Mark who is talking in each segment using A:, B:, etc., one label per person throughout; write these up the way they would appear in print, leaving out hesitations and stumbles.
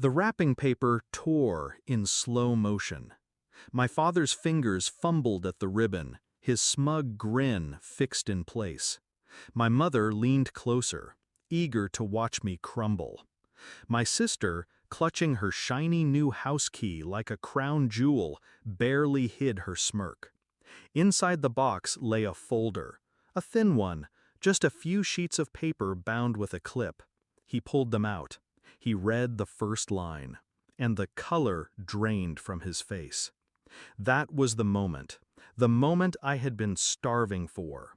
A: The wrapping paper tore in slow motion. My father's fingers fumbled at the ribbon, his smug grin fixed in place. My mother leaned closer, eager to watch me crumble. My sister, clutching her shiny new house key like a crown jewel, barely hid her smirk. Inside the box lay a folder, a thin one, just a few sheets of paper bound with a clip. He pulled them out. He read the first line, and the color drained from his face. That was the moment I had been starving for.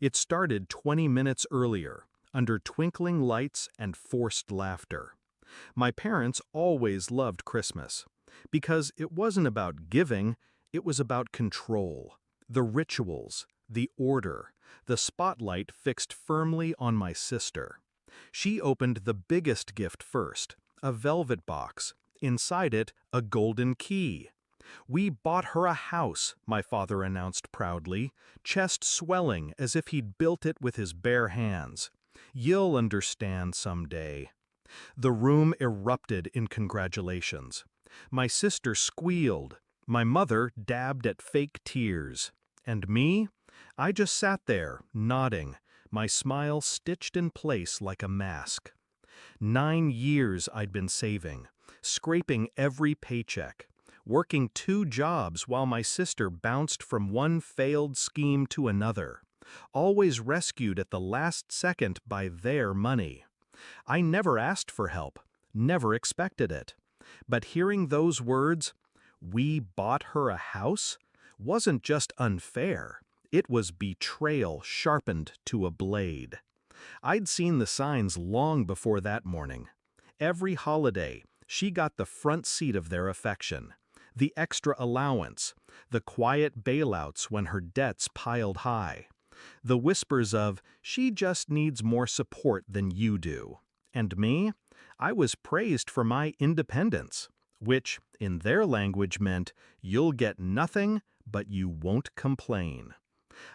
A: It started 20 minutes earlier, under twinkling lights and forced laughter. My parents always loved Christmas, because it wasn't about giving, it was about control. The rituals, the order, the spotlight fixed firmly on my sister. She opened the biggest gift first, a velvet box. Inside it, a golden key. "We bought her a house," my father announced proudly, chest swelling as if he'd built it with his bare hands. "You'll understand someday." The room erupted in congratulations. My sister squealed. My mother dabbed at fake tears. And me? I just sat there, nodding, my smile stitched in place like a mask. 9 years I'd been saving, scraping every paycheck, working 2 jobs while my sister bounced from one failed scheme to another, always rescued at the last second by their money. I never asked for help, never expected it. But hearing those words, "We bought her a house," wasn't just unfair. It was betrayal sharpened to a blade. I'd seen the signs long before that morning. Every holiday, she got the front seat of their affection. The extra allowance, the quiet bailouts when her debts piled high. The whispers of, "She just needs more support than you do." And me? I was praised for my independence, which, in their language meant, "You'll get nothing, but you won't complain."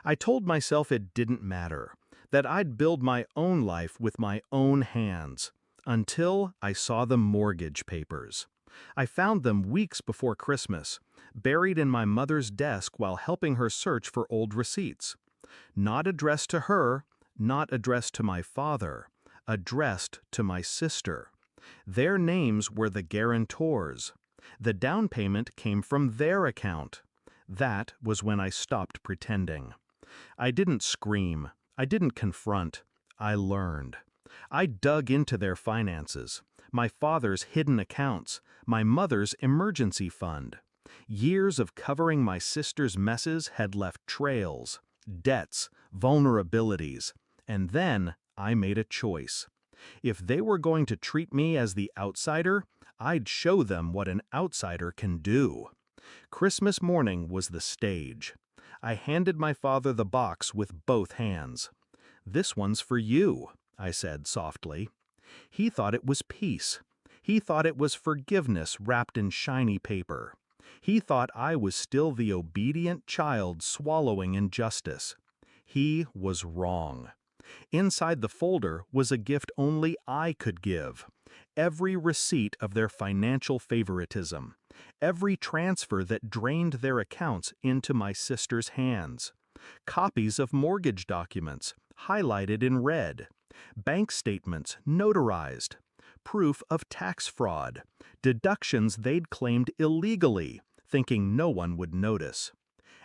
A: I told myself it didn't matter, that I'd build my own life with my own hands, until I saw the mortgage papers. I found them weeks before Christmas, buried in my mother's desk while helping her search for old receipts. Not addressed to her, not addressed to my father, addressed to my sister. Their names were the guarantors. The down payment came from their account. That was when I stopped pretending. I didn't scream. I didn't confront. I learned. I dug into their finances, my father's hidden accounts, my mother's emergency fund. Years of covering my sister's messes had left trails, debts, vulnerabilities, and then I made a choice. If they were going to treat me as the outsider, I'd show them what an outsider can do. Christmas morning was the stage. I handed my father the box with both hands. "This one's for you," I said softly. He thought it was peace. He thought it was forgiveness wrapped in shiny paper. He thought I was still the obedient child swallowing injustice. He was wrong. Inside the folder was a gift only I could give. Every receipt of their financial favoritism. Every transfer that drained their accounts into my sister's hands. Copies of mortgage documents, highlighted in red. Bank statements, notarized. Proof of tax fraud. Deductions they'd claimed illegally, thinking no one would notice.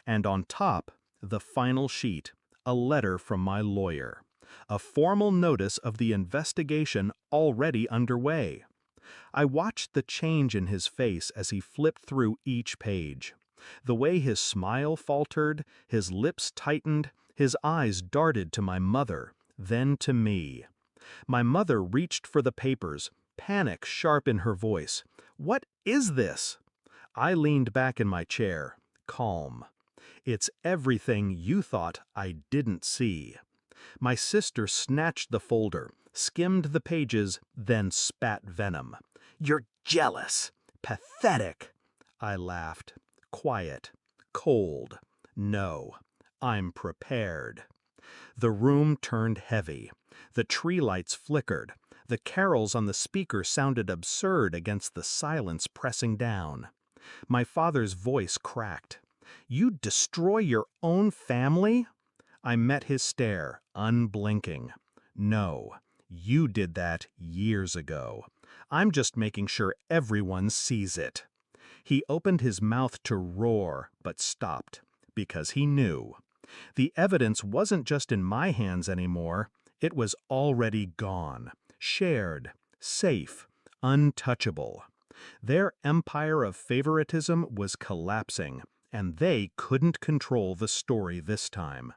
A: And on top, the final sheet, a letter from my lawyer. A formal notice of the investigation already underway. I watched the change in his face as he flipped through each page. The way his smile faltered, his lips tightened, his eyes darted to my mother, then to me. My mother reached for the papers, panic sharp in her voice. "What is this?" I leaned back in my chair, calm. "It's everything you thought I didn't see." My sister snatched the folder, skimmed the pages, then spat venom. "You're jealous! Pathetic!" I laughed. Quiet. Cold. "No. I'm prepared." The room turned heavy. The tree lights flickered. The carols on the speaker sounded absurd against the silence pressing down. My father's voice cracked. "You'd destroy your own family?" I met his stare, unblinking. "No, you did that years ago. I'm just making sure everyone sees it." He opened his mouth to roar, but stopped, because he knew. The evidence wasn't just in my hands anymore, it was already gone, shared, safe, untouchable. Their empire of favoritism was collapsing, and they couldn't control the story this time.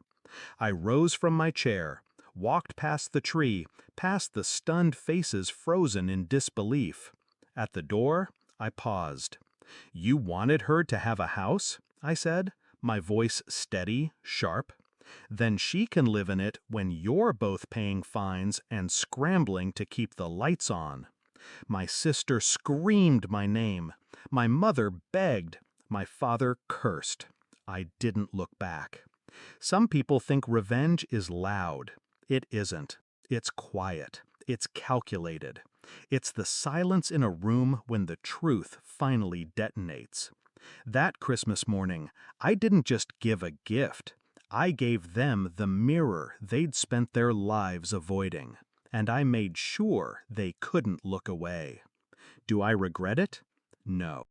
A: I rose from my chair, walked past the tree, past the stunned faces frozen in disbelief. At the door, I paused. "You wanted her to have a house?" I said, my voice steady, sharp. "Then she can live in it when you're both paying fines and scrambling to keep the lights on." My sister screamed my name. My mother begged. My father cursed. I didn't look back. Some people think revenge is loud. It isn't. It's quiet. It's calculated. It's the silence in a room when the truth finally detonates. That Christmas morning, I didn't just give a gift. I gave them the mirror they'd spent their lives avoiding, and I made sure they couldn't look away. Do I regret it? No.